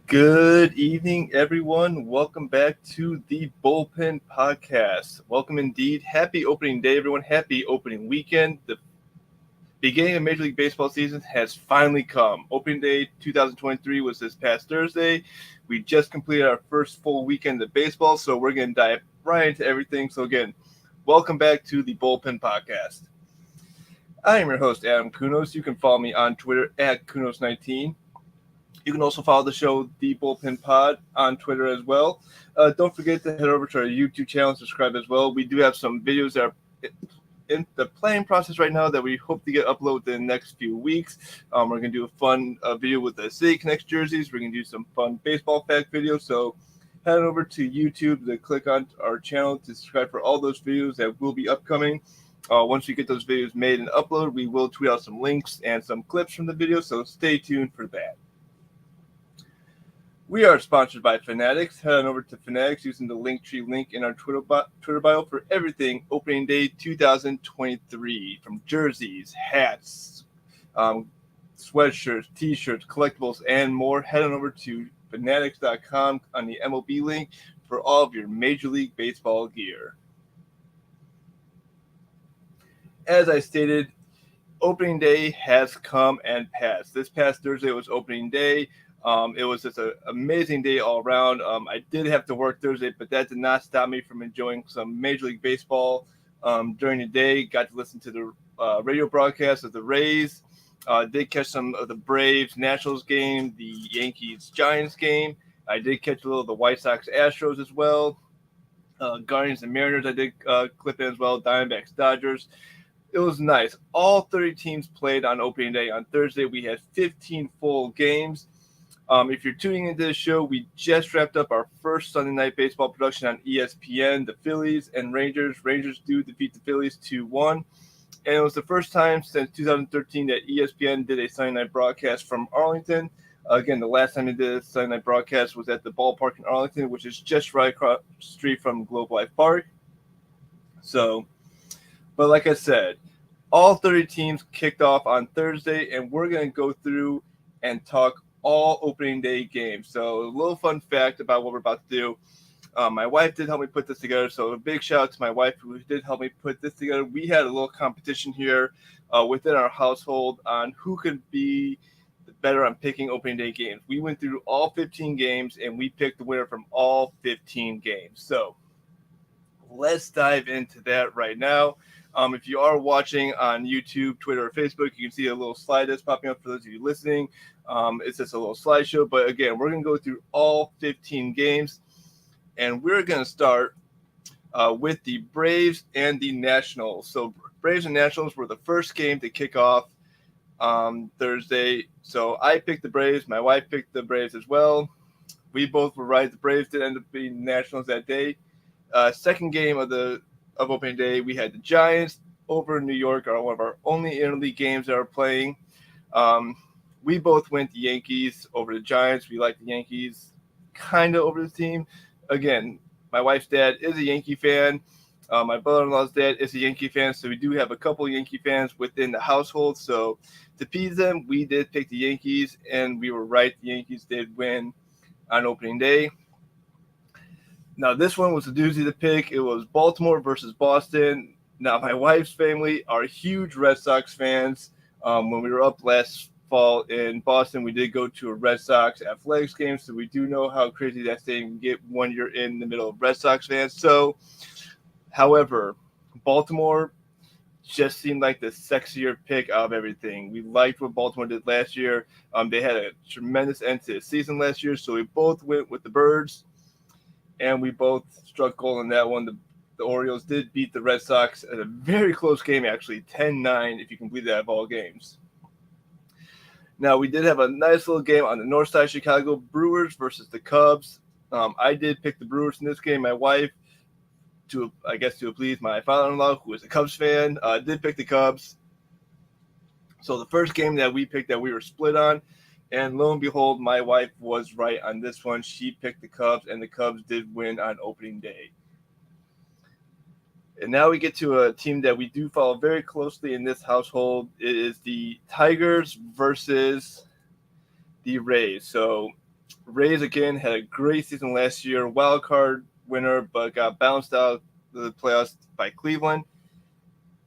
Good evening, everyone. Welcome back to the Bullpen Podcast. Welcome indeed. Happy opening day, everyone. Happy opening weekend. The beginning of Major League Baseball season has finally come. Opening day 2023 was this past Thursday. We just completed our first full weekend of baseball, so we're going to dive right into everything. So again, welcome back to the Bullpen Podcast. I am your host, Adam Kunos. You can follow me on Twitter at Kunos19. You can also follow the show, The Bullpen Pod, on Twitter as well. Don't forget to head over to our YouTube channel and subscribe as well. We do have some videos that are in the planning process right now that we hope to get uploaded in the next few weeks. We're going to do a fun video with the City Connects jerseys. We're going to do some fun baseball fact videos. So head over to YouTube to click on our channel to subscribe for all those videos that will be upcoming. Once we get those videos made and uploaded, we will tweet out some links and some clips from the video. So stay tuned for that. We are sponsored by Fanatics. Head on over to Fanatics using the Linktree link in our Twitter bio for everything opening day 2023. From jerseys, hats, sweatshirts, t-shirts, collectibles, and more. Head on over to fanatics.com on the MLB link for all of your Major League Baseball gear. As I stated, opening day has come and passed. This past Thursday was opening day. It was just an amazing day all around. I did have to work Thursday, but that did not stop me from enjoying some Major League Baseball during the day. Got to listen to the radio broadcast of the Rays. Did catch some of the Braves Nationals game, the Yankees Giants game. I did catch a little of the White Sox Astros as well. Guardians and Mariners I did clip in as well. Diamondbacks Dodgers. It was nice. All 30 teams played on opening day. On Thursday, we had 15 full games. If you're tuning into this show, we just wrapped up our first Sunday night baseball production on ESPN, the Phillies and Rangers. Rangers do defeat the Phillies 2-1. And it was the first time since 2013 that ESPN did a Sunday night broadcast from Arlington. Again, the last time they did a Sunday night broadcast was at the ballpark in Arlington, which is just right across the street from Globe Life Park. But like I said, all 30 teams kicked off on Thursday, and we're going to go through and talk all opening day games. So a little fun fact about what we're about to do. My wife did help me put this together. So a big shout out to my wife who did help me put this together. We had a little competition here within our household on who could be better on picking opening day games. We went through all 15 games and we picked the winner from all 15 games. So let's dive into that right now. If you are watching on YouTube, Twitter, or Facebook, you can see a little slide that's popping up for those of you listening. It's just a little slideshow. But again, we're going to go through all 15 games. And we're going to start with the Braves and the Nationals. So Braves and Nationals were the first game to kick off Thursday. So I picked the Braves. My wife picked the Braves as well. We both were right. The Braves did end up being Nationals that day. Second game of opening day, we had the Giants over in New York, one of our only interleague games that are playing. We both went the Yankees over the Giants. We like the Yankees kind of over the team. Again, my wife's dad is a Yankee fan. My brother-in-law's dad is a Yankee fan, so we do have a couple of Yankee fans within the household. So to appease them, we did pick the Yankees, and we were right. The Yankees did win on opening day. Now, this one was a doozy to pick. It was Baltimore versus Boston. Now, my wife's family are huge Red Sox fans. When we were up last fall in Boston, we did go to a Red Sox athletics game, so we do know how crazy that stadium can get when you're in the middle of Red Sox fans. So, however, Baltimore just seemed like the sexier pick out of everything. We liked what Baltimore did last year. They had a tremendous end to the season last year, so we both went with the Birds. And we both struck gold in that one. The Orioles did beat the Red Sox at a very close game, actually, 10-9, if you can believe that, of all games. Now, we did have a nice little game on the north side of Chicago, Brewers versus the Cubs. I did pick the Brewers in this game. My wife, to please my father-in-law, who is a Cubs fan, did pick the Cubs. So the first game that we picked that we were split on, and lo and behold, my wife was right on this one. She picked the Cubs, and the Cubs did win on opening day. And now we get to a team that we do follow very closely in this household. It is the Tigers versus the Rays. So the Rays again had a great season last year, wild card winner, but got bounced out of the playoffs by Cleveland.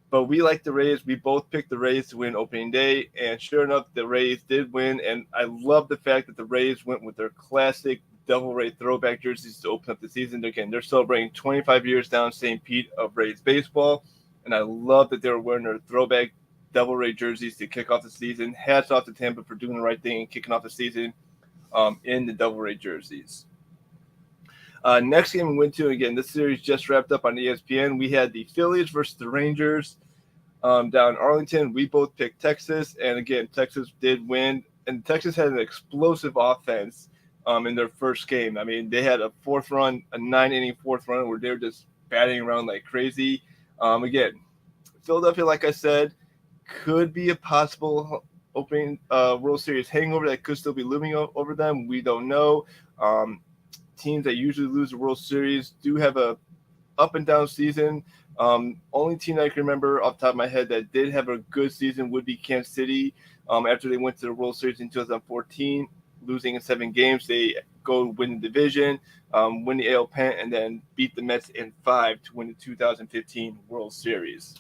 But we like the Rays. We both picked the Rays to win opening day, and sure enough, the Rays did win. And I love the fact that the Rays went with their classic Devil Ray throwback jerseys to open up the season. Again, they're celebrating 25 years down St. Pete of Rays baseball, and I love that they're wearing their throwback Devil Ray jerseys to kick off the season. Hats off to Tampa for doing the right thing and kicking off the season in the Devil Ray jerseys. Next game we went to, again, this series just wrapped up on ESPN. We had the Phillies versus the Rangers down in Arlington. We both picked Texas, and again, Texas did win. And Texas had an explosive offense in their first game. I mean, they had a 9-inning fourth run where they were just batting around like crazy. Again, Philadelphia, like I said, could be a possible opening World Series hangover that could still be looming over them. We don't know. Teams that usually lose the World Series do have a up and down season. Only team I can remember off the top of my head that did have a good season would be Kansas City. After they went to the World Series in 2014, losing in 7 games, they go win the division, win the AL pennant, and then beat the Mets in 5 to win the 2015 World Series.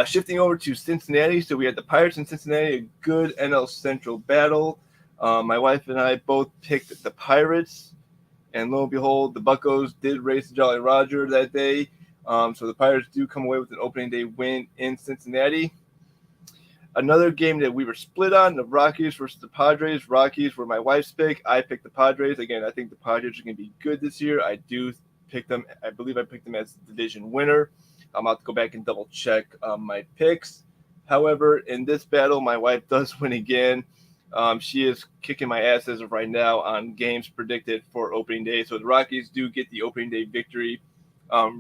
Shifting over to Cincinnati, so we had the Pirates in Cincinnati, a good NL Central battle. My wife and I both picked the Pirates, and lo and behold, the Buccos did race the Jolly Roger that day. So the Pirates do come away with an opening day win in Cincinnati. Another game that we were split on, the Rockies versus the Padres. Rockies were my wife's pick. I picked the Padres. Again, I think the Padres are going to be good this year. I do pick them. I believe I picked them as the division winner. I'm about to go back and double check my picks. However, in this battle, my wife does win again. She is kicking my ass as of right now on games predicted for opening day. So the Rockies do get the opening day victory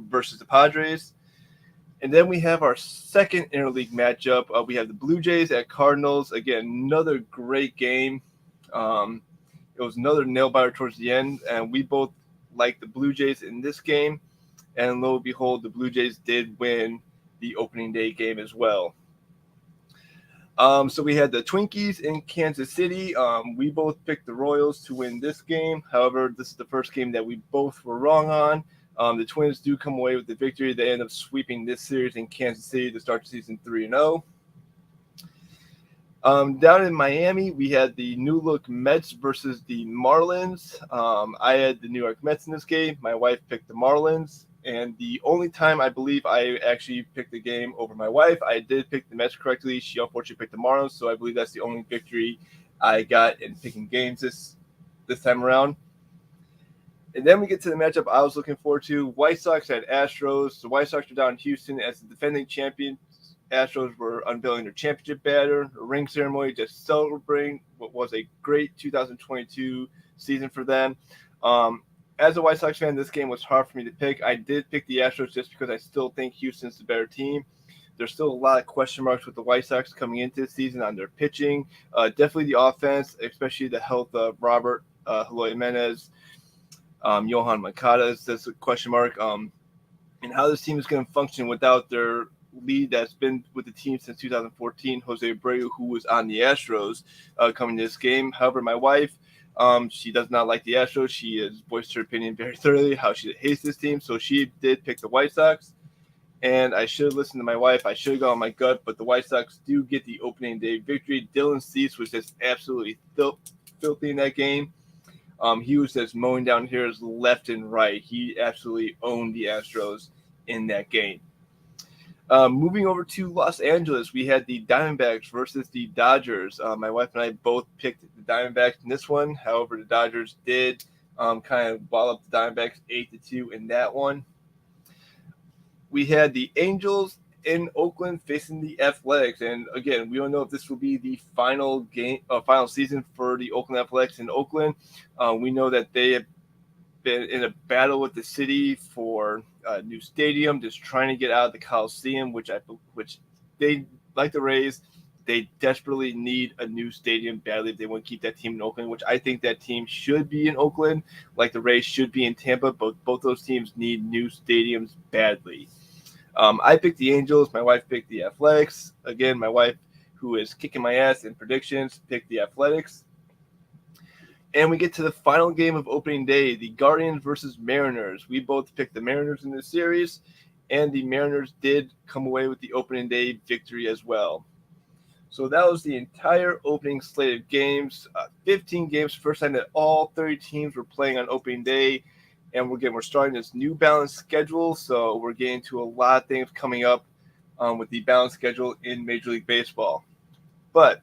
versus the Padres. And then we have our second interleague matchup. We have the Blue Jays at Cardinals. Again, another great game. It was another nail-biter towards the end, and we both like the Blue Jays in this game. And lo and behold, the Blue Jays did win the opening day game as well. So we had the Twinkies in Kansas City. We both picked the Royals to win this game. However, this is the first game that we both were wrong on. The Twins do come away with the victory. They end up sweeping this series in Kansas City to start the season 3-0. Down in Miami, we had the new look Mets versus the Marlins. I had the New York Mets in this game. My wife picked the Marlins. And the only time I believe I actually picked the game over my wife, I did pick the Mets correctly. She unfortunately picked the Marlins, so I believe that's the only victory I got in picking games this time around. And then we get to the matchup I was looking forward to. White Sox at Astros. The White Sox are down in Houston as the defending champions. Astros were unveiling their championship banner, a ring ceremony, just celebrating what was a great 2022 season for them. As a White Sox fan, this game was hard for me to pick. I did pick the Astros just because I still think Houston's the better team. There's still a lot of question marks with the White Sox coming into the season on their pitching. Definitely the offense, especially the health of Robert Eloy Jimenez. Johan Moncada, that's a question mark. And how this team is going to function without their lead that's been with the team since 2014, Jose Abreu, who was on the Astros coming to this game. However, my wife, she does not like the Astros. She has voiced her opinion very thoroughly, how she hates this team. So she did pick the White Sox. And I should have listened to my wife. I should have gone on my gut, but the White Sox do get the opening day victory. Dylan Cease was just absolutely filthy in that game. He was just mowing down hitters left and right. He absolutely owned the Astros in that game. Moving over to Los Angeles, we had the Diamondbacks versus the Dodgers. My wife and I both picked the Diamondbacks in this one. However, the Dodgers did kind of ball up the Diamondbacks 8-2 in that one. We had the Angels in Oakland facing the Athletics, and again, we don't know if this will be the final season for the Oakland Athletics in Oakland. We know that they have been in a battle with the city for a new stadium, just trying to get out of the Coliseum, which they, like the Rays, they desperately need a new stadium badly if they want to keep that team in Oakland, which I think that team should be in Oakland, like the Rays should be in Tampa, but both those teams need new stadiums badly. I picked the Angels. My wife picked the Athletics. Again, my wife, who is kicking my ass in predictions, picked the Athletics. And we get to the final game of opening day, the Guardians versus Mariners. We both picked the Mariners in this series, and the Mariners did come away with the opening day victory as well. So that was the entire opening slate of games. 15 games, first time that all 30 teams were playing on opening day. And we're starting this new balanced schedule. So we're getting to a lot of things coming up with the balanced schedule in Major League Baseball. But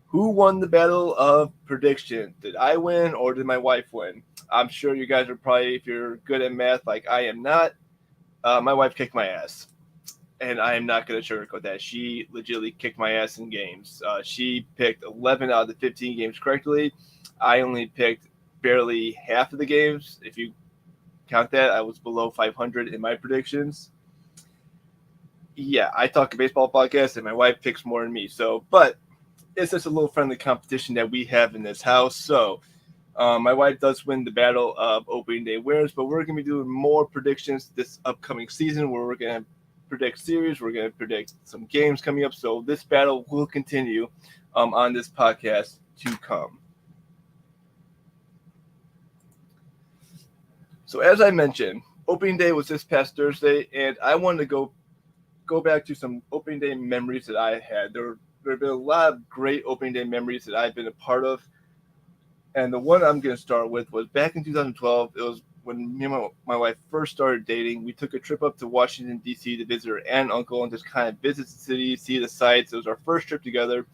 who won the battle of prediction? Did I win or did my wife win? I'm sure you guys are probably, if you're good at math like I am not, my wife kicked my ass. And I am not going to sugarcoat that. She legitimately kicked my ass in games. She picked 11 out of the 15 games correctly. I only picked barely half of the games. If you count that, I was below 500 in my predictions. Yeah, I talk a baseball podcast, and my wife picks more than me. But it's just a little friendly competition that we have in this house. So my wife does win the battle of opening day winners, but we're going to be doing more predictions this upcoming season where we're going to predict series. We're going to predict some games coming up. So this battle will continue on this podcast to come. So as I mentioned, opening day was this past Thursday, and I wanted to go back to some opening day memories that I had. There have been a lot of great opening day memories that I've been a part of. And the one I'm going to start with was back in 2012. It was when me and my wife first started dating. We took a trip up to Washington, D.C. to visit her aunt and uncle and just kind of visit the city, see the sights. It was our first trip together.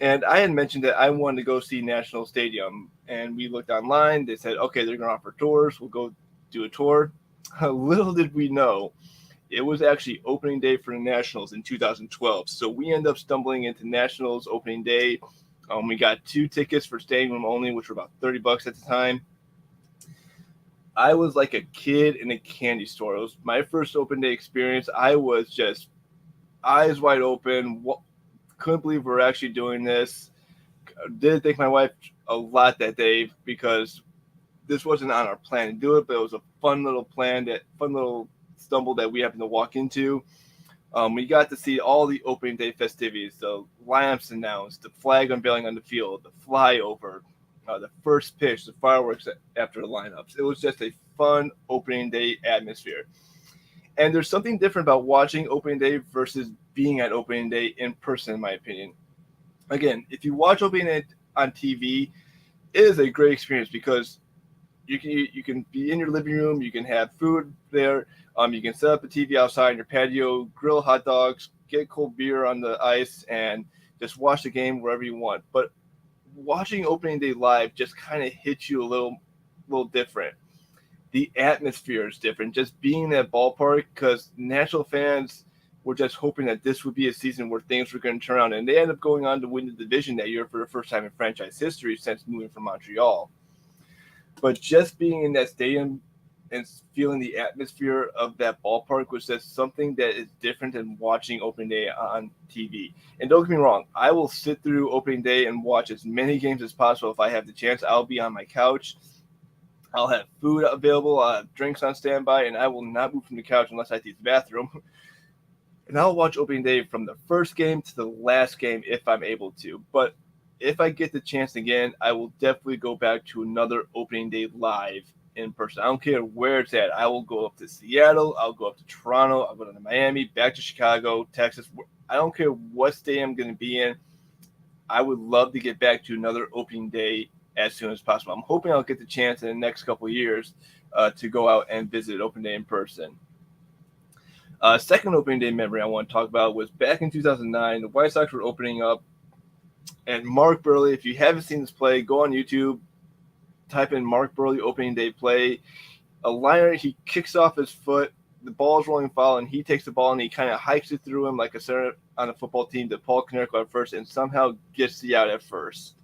And I had mentioned that I wanted to go see National Stadium. And we looked online. They said, okay, they're going to offer tours. We'll go do a tour. Little did we know, it was actually opening day for the Nationals in 2012. So we ended up stumbling into Nationals opening day. We got 2 tickets for standing room only, which were about $30 at the time. I was like a kid in a candy store. It was my first open day experience. I was just eyes wide open. Couldn't believe we're actually doing this. Did thank my wife a lot that day because this wasn't on our plan to do it, but it was a fun little stumble that we happened to walk into. We got to see all the opening day festivities, the lineups announced, the flag unveiling on the field, the flyover, the first pitch, the fireworks after the lineups. It was just a fun opening day atmosphere. And there's something different about watching opening day versus being at opening day in person, in my opinion. Again, if you watch opening day on TV, it is a great experience because you can be in your living room, you can have food there, you can set up a TV outside on your patio, grill hot dogs, get cold beer on the ice, and just watch the game wherever you want. But watching opening day live just kind of hits you a little different. The atmosphere is different. Just being in that ballpark, because National fans were just hoping that this would be a season where things were going to turn around, and they ended up going on to win the division that year for the first time in franchise history since moving from Montreal. But just being in that stadium and feeling the atmosphere of that ballpark was just something that is different than watching opening day on TV. And don't get me wrong, I will sit through opening day and watch as many games as possible if I have the chance. I'll be on my couch. I'll have food available. I'll have drinks on standby, and I will not move from the couch unless I have to use the bathroom. And I'll watch opening day from the first game to the last game if I'm able to. But if I get the chance again, I will definitely go back to another opening day live in person. I don't care where it's at. I will go up to Seattle. I'll go up to Toronto. I'll go to Miami, back to Chicago, Texas. I don't care what state I'm going to be in. I would love to get back to another opening day as soon as possible. I'm hoping I'll get the chance in the next couple of years to go out and visit opening day in person. Second opening day memory I want to talk about was back in 2009. The White Sox were opening up. And Mark Burley, if you haven't seen this play, go on YouTube, type in Mark Burley opening day play. A liner, he kicks off his foot, the ball's rolling foul, and he takes the ball and he kind of hikes it through him like a center on a football team to Paul Konerko at first and somehow gets the out at first.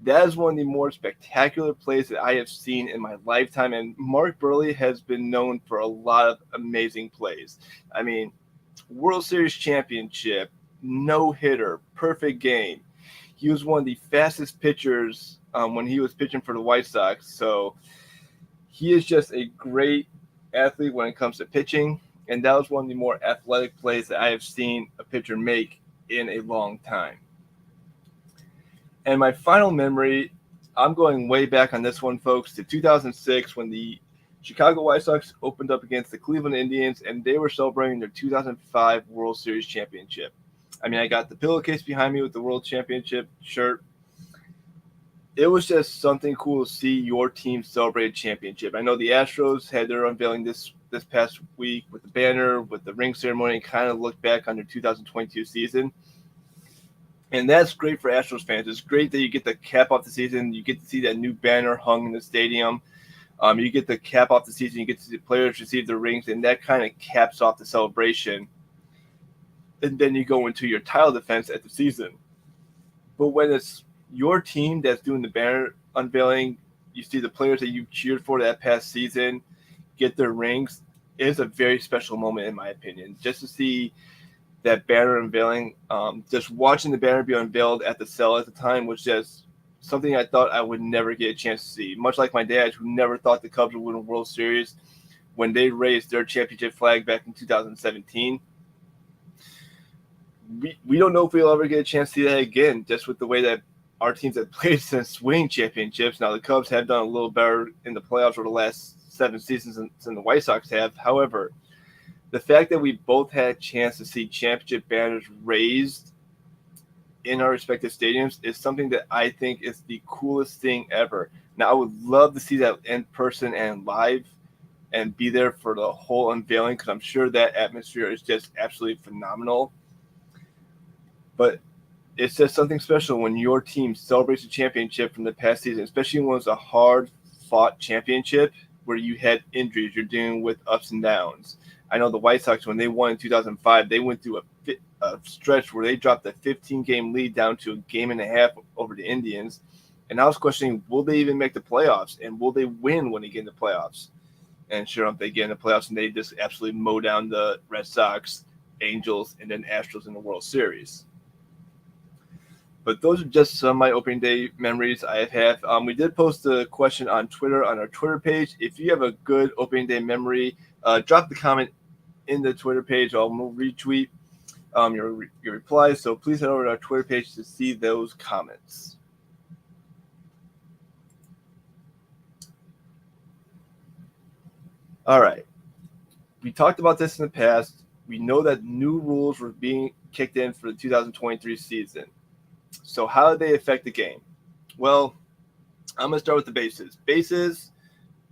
That is one of the more spectacular plays that I have seen in my lifetime, and Mark Burley has been known for a lot of amazing plays. I mean, World Series championship, no-hitter, perfect game. He was one of the fastest pitchers when he was pitching for the White Sox. So he is just a great athlete when it comes to pitching. And that was one of the more athletic plays that I have seen a pitcher make in a long time. And my final memory, I'm going way back on this one, folks, to 2006 when the Chicago White Sox opened up against the Cleveland Indians, and they were celebrating their 2005 World Series championship. I mean, I got the pillowcase behind me with the World Championship shirt. It was just something cool to see your team celebrate a championship. I know the Astros had their unveiling this past week with the banner, with the ring ceremony, and kind of looked back on their 2022 season. And that's great for Astros fans. It's great that you get the cap off the season. You get to see that new banner hung in the stadium. You get the cap off the season. You get to see the players receive their rings, and that kind of caps off the celebration. And then you go into your title defense at the season. But when it's your team that's doing the banner unveiling, you see the players that you cheered for that past season get their rings. It is a very special moment, in my opinion. Just to see that banner unveiling, just watching the banner be unveiled at the cell at the time was just something I thought I would never get a chance to see. Much like my dad, who never thought the Cubs would win a World Series when they raised their championship flag back in 2017. We don't know if we'll ever get a chance to see that again, just with the way that our teams have played since winning championships. Now, the Cubs have done a little better in the playoffs over the last 7 seasons than the White Sox have. However, the fact that we both had a chance to see championship banners raised in our respective stadiums is something that I think is the coolest thing ever. Now, I would love to see that in person and live and be there for the whole unveiling, because I'm sure that atmosphere is just absolutely phenomenal. But it's just something special when your team celebrates a championship from the past season, especially when it's a hard-fought championship where you had injuries, you're dealing with ups and downs. I know the White Sox, when they won in 2005, they went through a stretch where they dropped a 15-game lead down to a game and a half over the Indians. And I was questioning, will they even make the playoffs? And will they win when they get in the playoffs? And sure enough, they get in the playoffs, and they just absolutely mow down the Red Sox, Angels, and then Astros in the World Series. But those are just some of my opening day memories I have. We did post a question on Twitter, on our Twitter page. If you have a good opening day memory, drop the comment in the Twitter page. I'll retweet your replies. So please head over to our Twitter page to see those comments. All right. We talked about this in the past. We know that new rules were being kicked in for the 2023 season. So how did they affect the game? Well, I'm going to start with the bases. Bases,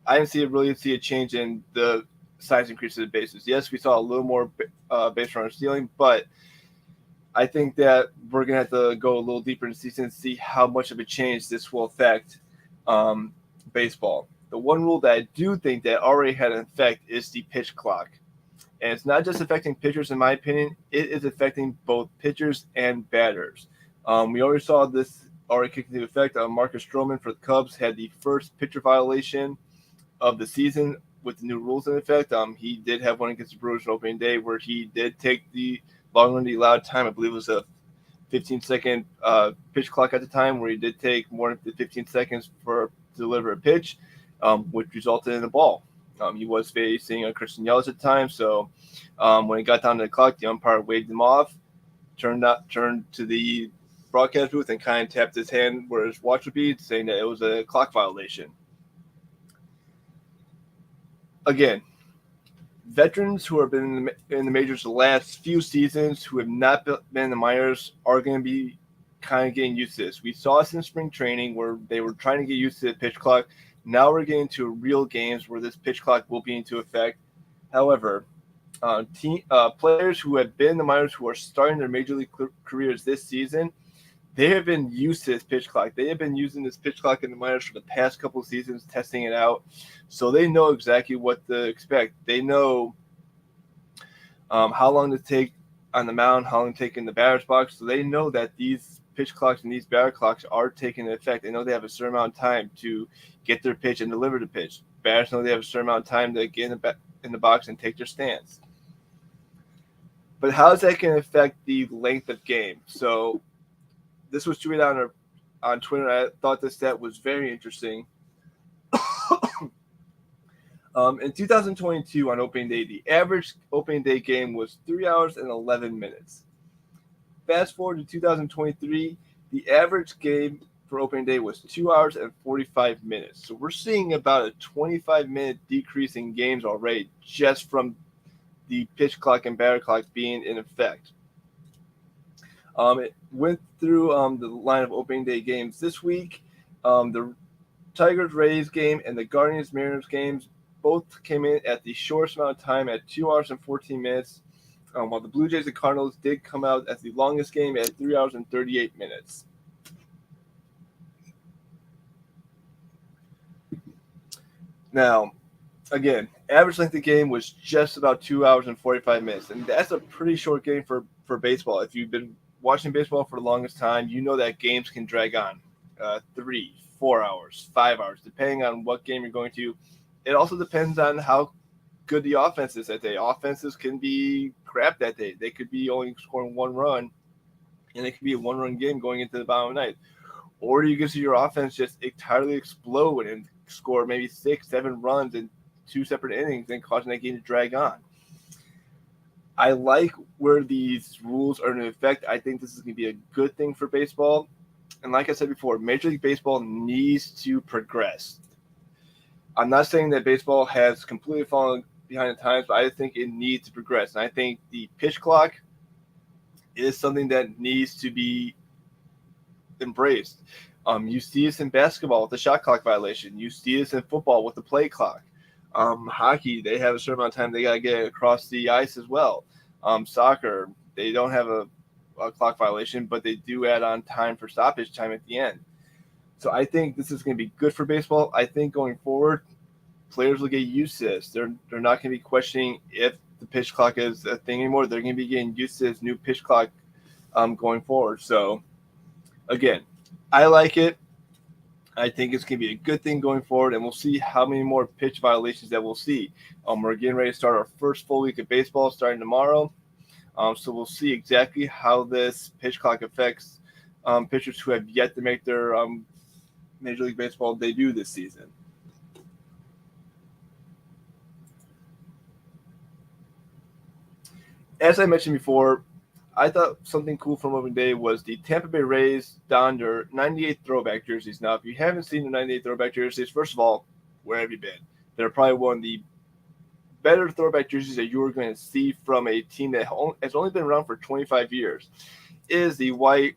I didn't really see a change in the size increase of the bases. Yes, we saw a little more base runner stealing, but I think that we're going to have to go a little deeper in the season and see how much of a change this will affect baseball. The one rule that I do think that already had an effect is the pitch clock. And it's not just affecting pitchers, in my opinion. It is affecting both pitchers and batters. We already saw this already kicked into effect. Marcus Stroman for the Cubs had the first pitcher violation of the season with the new rules in effect. He did have one against the Brewers on opening day where he did take the longer than the allowed time. I believe it was a 15-second pitch clock at the time, where he did take more than 15 seconds to deliver a pitch, which resulted in a ball. He was facing Christian Yelich at the time, so when he got down to the clock, the umpire waved him off, turned to the broadcast booth and kind of tapped his hand where his watch would be, saying that it was a clock violation. Again, veterans who have been in the majors the last few seasons, who have not been in the minors, are going to be kind of getting used to this. We saw this in spring training where they were trying to get used to the pitch clock. Now we're getting to real games where this pitch clock will be into effect. However, players who have been in the minors, who are starting their major league careers this season, they have been used to this pitch clock. They have been using this pitch clock in the minors for the past couple of seasons, testing it out. So they know exactly what to expect. They know how long to take on the mound, how long to take in the batter's box. So they know that these pitch clocks and these batter clocks are taking effect. They know they have a certain amount of time to get their pitch and deliver the pitch. Batters know they have a certain amount of time to get in the box and take their stance. But how is that going to affect the length of game? So this was tweeted on Twitter. I thought this stat was very interesting. In 2022 on opening day, the average opening day game was 3 hours and 11 minutes. Fast forward to 2023, the average game for opening day was 2 hours and 45 minutes. So we're seeing about a 25-minute decrease in games already just from the pitch clock and batter clock being in effect. It went through the line of opening day games this week. The Tigers-Rays game and the Guardians-Mariners games both came in at the shortest amount of time at 2 hours and 14 minutes, while the Blue Jays and Cardinals did come out as the longest game at 3 hours and 38 minutes. Now, again, average length of game was just about 2 hours and 45 minutes, and that's a pretty short game for baseball. If you've been watching baseball for the longest time, you know that games can drag on 3, 4 hours, 5 hours, depending on what game you're going to. It also depends on how good the offense is that day. Offenses can be crap that day. They could be only scoring 1 run, and it could be a 1-run game going into the bottom of the night. Or you can see your offense just entirely explode and score maybe 6, 7 runs in 2 separate innings and causing that game to drag on. I like where these rules are in effect. I think this is going to be a good thing for baseball. And like I said before, Major League Baseball needs to progress. I'm not saying that baseball has completely fallen behind the times, but I think it needs to progress. And I think the pitch clock is something that needs to be embraced. You see this in basketball with the shot clock violation. You see this in football with the play clock. Hockey, they have a certain amount of time they got to get across the ice as well. Soccer, they don't have a clock violation, but they do add on time for stoppage time at the end. So I think this is going to be good for baseball. I think going forward, players will get used to this. They're not going to be questioning if the pitch clock is a thing anymore. They're going to be getting used to this new pitch clock going forward. So, again, I like it. I think it's going to be a good thing going forward, and we'll see how many more pitch violations that we'll see. We're getting ready to start our first full week of baseball starting tomorrow. So we'll see exactly how this pitch clock affects pitchers who have yet to make their Major League Baseball debut this season. As I mentioned before, I thought something cool from opening day was the Tampa Bay Rays donned their 98 throwback jerseys. Now, if you haven't seen the 98 throwback jerseys, first of all, where have you been? They're probably one of the better throwback jerseys that you're going to see from a team that has only been around for 25 years. It is the white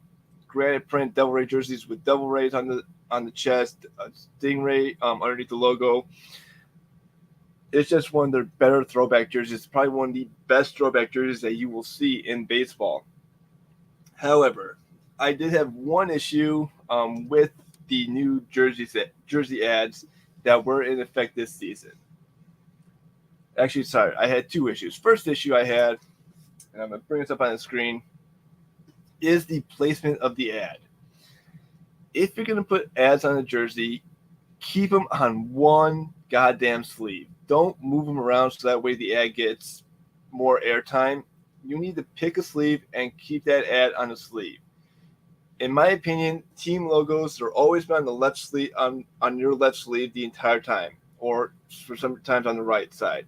granite print Devil Ray jerseys with Devil Rays on the chest, a stingray underneath the logo. It's just one of their better throwback jerseys. It's probably one of the best throwback jerseys that you will see in baseball. However, I did have one issue with the new jersey ads that were in effect this season. Actually, sorry, I had 2 issues. First issue I had, and I'm going to bring this up on the screen, is the placement of the ad. If you're going to put ads on a jersey, keep them on one goddamn sleeve. Don't move them around so that way the ad gets more airtime. You need to pick a sleeve and keep that ad on the sleeve. In my opinion, team logos are always been on the left sleeve on your left sleeve the entire time, or for sometimes on the right side.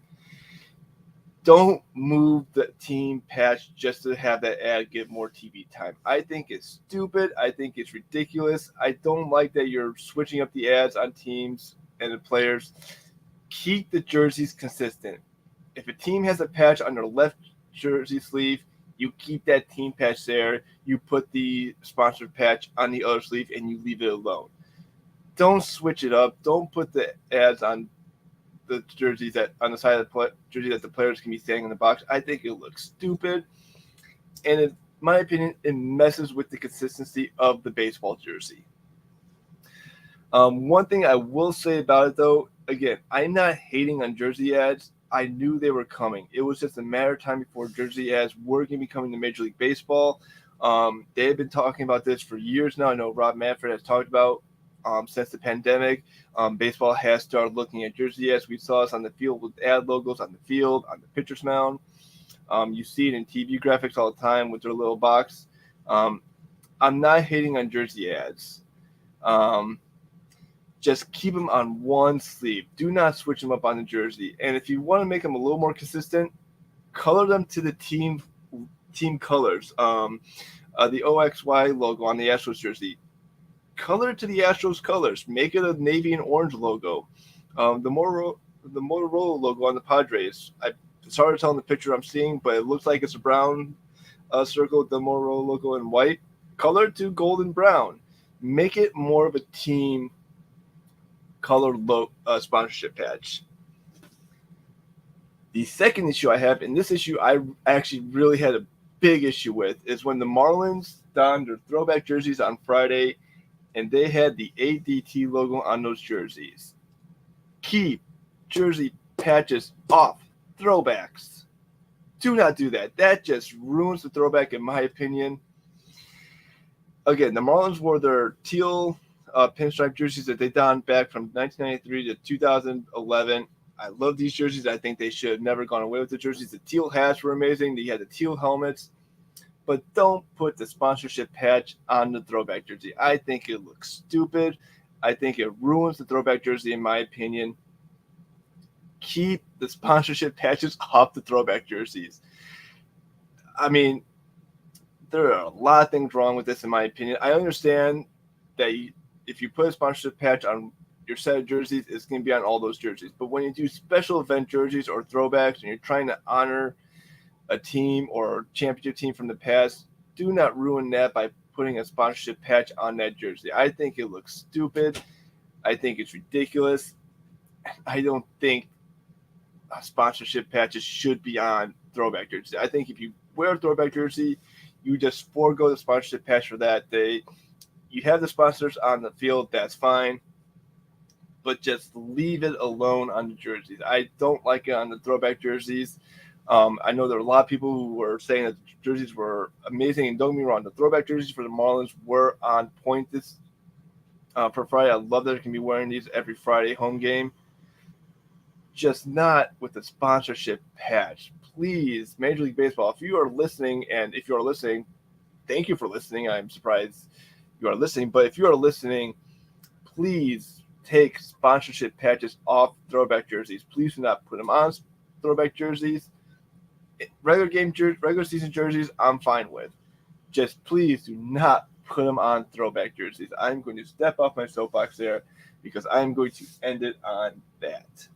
Don't move the team patch just to have that ad get more TV time. I think it's stupid. I think it's ridiculous. I don't like that you're switching up the ads on teams and the players. Keep the jerseys consistent. If a team has a patch on their left jersey sleeve, you keep that team patch there. You put the sponsored patch on the other sleeve, and you leave it alone. Don't switch it up. Don't put the ads on the jerseys on the side of the jersey that the players can be standing in the box. I think it looks stupid, and in my opinion, it messes with the consistency of the baseball jersey. One thing I will say about it, though, again, I'm not hating on jersey ads. I knew they were coming. It was just a matter of time before jersey ads were going to be coming to Major League Baseball. They have been talking about this for years now. I know Rob Manfred has talked about since the pandemic. Baseball has started looking at jersey ads. We saw this on the field with ad logos on the field, on the pitcher's mound. You see it in TV graphics all the time with their little box. I'm not hating on jersey ads. Just keep them on one sleeve. Do not switch them up on the jersey. And if you want to make them a little more consistent, color them to the team colors. The OXY logo on the Astros jersey, color it to the Astros colors. Make it a navy and orange logo. The Motorola logo on the Padres. It's hard to tell in the picture I'm seeing, but it looks like it's a brown circle with the Motorola logo in white. Color it to golden brown. Make it more of a team color sponsorship patch. The second issue I have, and this issue I actually really had a big issue with, is when the Marlins donned their throwback jerseys on Friday, and they had the ADT logo on those jerseys. Keep jersey patches off throwbacks. Do not do that. That just ruins the throwback, in my opinion. Again, the Marlins wore their teal pinstripe jerseys that they donned back from 1993 to 2011. I love these jerseys. I think they should have never gone away with the jerseys. The teal hats were amazing. They had the teal helmets. But don't put the sponsorship patch on the throwback jersey. I think it looks stupid. I think it ruins the throwback jersey, in my opinion. Keep the sponsorship patches off the throwback jerseys. I mean, there are a lot of things wrong with this, in my opinion. I understand that if you put a sponsorship patch on your set of jerseys, it's going to be on all those jerseys. But when you do special event jerseys or throwbacks and you're trying to honor a team or championship team from the past, do not ruin that by putting a sponsorship patch on that jersey. I think it looks stupid. I think it's ridiculous. I don't think sponsorship patches should be on throwback jerseys. I think if you wear a throwback jersey, you just forego the sponsorship patch for that day. You have the sponsors on the field, that's fine, but just leave it alone on the jerseys. I don't like it on the throwback jerseys. I know there are a lot of people who were saying that the jerseys were amazing, and don't get me wrong, the throwback jerseys for the Marlins were on point this for Friday. I love that they're going to be wearing these every Friday home game. Just not with the sponsorship patch. Please, Major League Baseball, if you are listening, and if you are listening, thank you for listening. I'm surprised you are listening, but if you are listening, please take sponsorship patches off throwback jerseys. Please do not put them on throwback jerseys. Regular season jerseys, I'm fine with. Just please do not put them on throwback jerseys. I'm going to step off my soapbox there because I'm going to end it on that.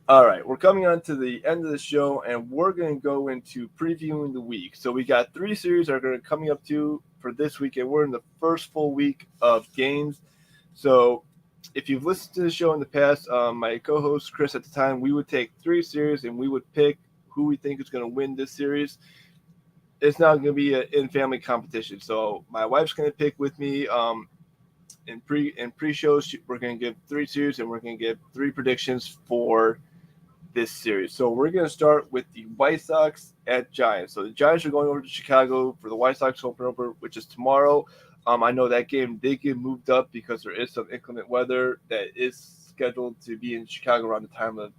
All right, we're coming on to the end of the show, and we're going to go into previewing the week. So we got 3 series that are going to coming up to for this week, and we're in the first full week of games. So if you've listened to the show in the past, my co-host Chris at the time, we would take 3 series and we would pick who we think is going to win this series. It's not going to be an in-family competition. So my wife's going to pick with me. In pre-shows, we're going to give 3 series and we're going to give 3 predictions for this series. So we're going to start with the White Sox at Giants. So the Giants are going over to Chicago for the White Sox opener, which is tomorrow. I know that game did get moved up because there is some inclement weather that is scheduled to be in Chicago around the time of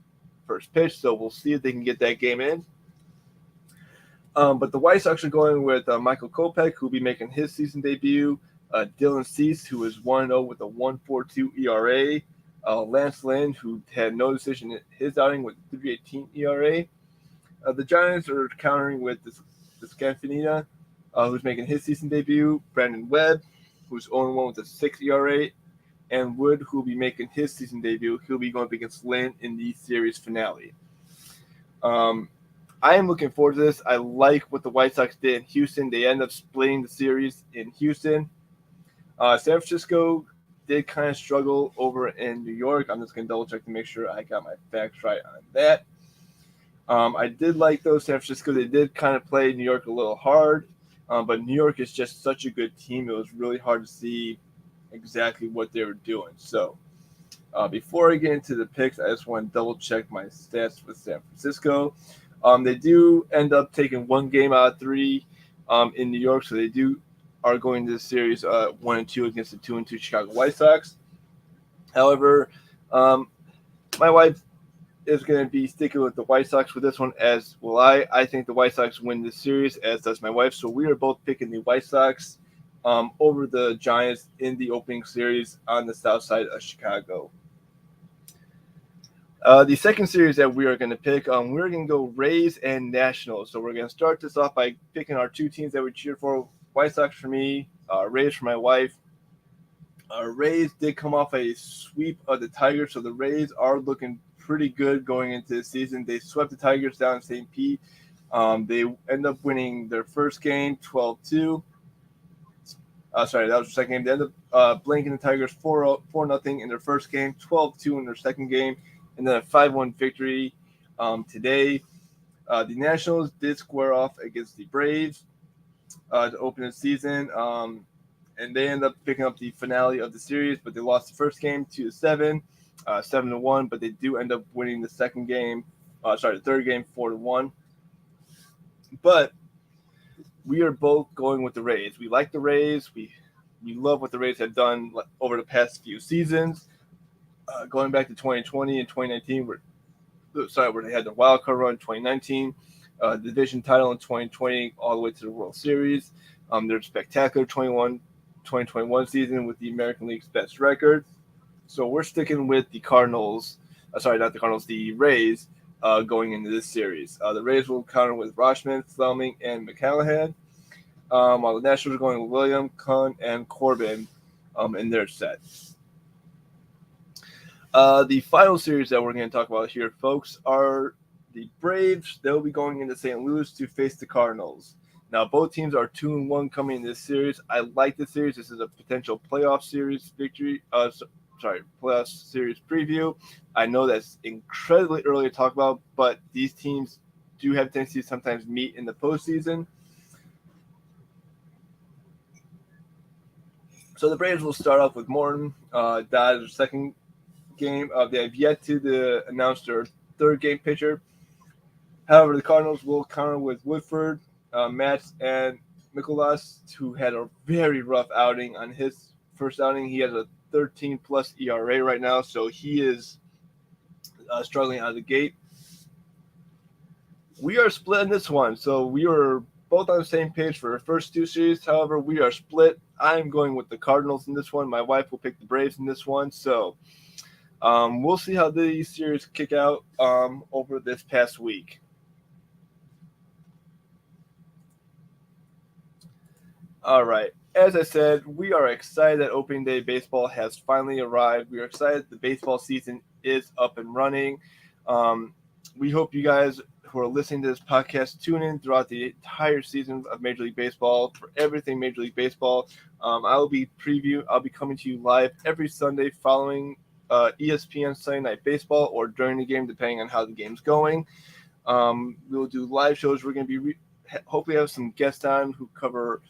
first pitch. So we'll see if they can get that game in. But the White Sox are going with Michael Kopech, who will be making his season debut. Dylan Cease, who is 1-0 with a 1.42 ERA. Lance Lynn, who had no decision in his outing with a 3.18 ERA. The Giants are countering with this Scanfinita, who's making his season debut. Brandon Webb, who's 0-1 with a 6 ERA. And Wood, who will be making his season debut. He'll be going up against Lynn in the series finale. I am looking forward to this. I like what the White Sox did in Houston. They end up splitting the series in Houston. San Francisco did kind of struggle over in New York. I'm just going to double check to make sure I got my facts right on that. I did like those San Francisco. They did kind of play New York a little hard, but New York is just such a good team. It was really hard to see exactly what they were doing. So before I get into the picks, I just want to double check my stats with San Francisco. They do end up taking 1 game out of 3 in New York, so they are going to the series 1-2 against the 2-2 Chicago White Sox. However, my wife is going to be sticking with the White Sox for this one, as will I. I think the White Sox win this series, as does my wife. So we are both picking the White Sox over the Giants in the opening series on the south side of Chicago. The second series that we are going to pick, we're going to go Rays and Nationals. So we're going to start this off by picking our 2 teams that we cheer for. White Sox for me, Rays for my wife. Rays did come off a sweep of the Tigers, so the Rays are looking pretty good going into the season. They swept the Tigers down in St. Pete. They end up winning their first game 12-2. Sorry, that was their second game. They end up blanking the Tigers 4-0 in their first game, 12-2 in their second game, and then a 5-1 victory today. The Nationals did square off against the Braves to open the season, and they end up picking up the finale of the series, but they lost the first game 2-7, 7-1, but they do end up winning the third game 4-1. But we are both going with the Rays. We like the Rays. We love what the Rays have done over the past few seasons. Going back to 2020 and 2019, where they had the wild card run. 2019, the division title in 2020, all the way to the World Series. Their spectacular 2021 season with the American League's best record. So we're sticking with the Cardinals. The Rays. Going into this series. The Rays will counter with Rashman, Fleming, and McCallahan, while the Nationals are going with William, Kuhn, and Corbin in their set. The final series that we're going to talk about here, folks, are the Braves. They'll be going into St. Louis to face the Cardinals. Now, both teams are 2-1 coming in this series. I like this series. This is a potential playoff series victory. Playoff series preview. I know that's incredibly early to talk about, but these teams do have tendency to sometimes meet in the postseason. So the Braves will start off with Morton. That is their second game. They have yet to announce their third game pitcher. However, the Cardinals will counter with Woodford, Matz, and Mikolas, who had a very rough outing on his first outing. He has a 13-plus ERA right now, so he is struggling out of the gate. We are split in this one, so we are both on the same page for our first two series. However, we are split. I'm going with the Cardinals in this one. My wife will pick the Braves in this one. So we'll see how these series kick out over this past week. All right. As I said, we are excited that opening day baseball has finally arrived. We are excited the baseball season is up and running. We hope you guys who are listening to this podcast tune in throughout the entire season of Major League Baseball for everything Major League Baseball. I'll be coming to you live every Sunday following ESPN Sunday Night Baseball or during the game, depending on how the game's going. We'll do live shows. We're going to be hopefully have some guests on who cover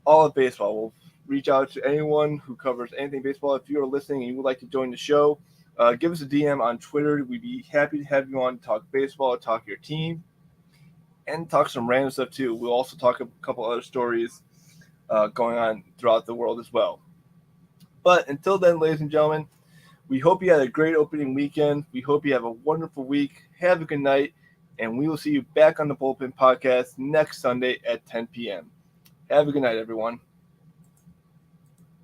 all of baseball. We'll reach out to anyone who covers anything baseball. If you are listening and you would like to join the show, give us a DM on Twitter. We'd be happy to have you on to talk baseball, talk your team, and talk some random stuff too. We'll also talk a couple other stories going on throughout the world as well. But until then, ladies and gentlemen, we hope you had a great opening weekend. We hope you have a wonderful week. Have a good night, and we will see you back on the Bullpen Podcast next Sunday at 10 p.m. Have a good night, everyone.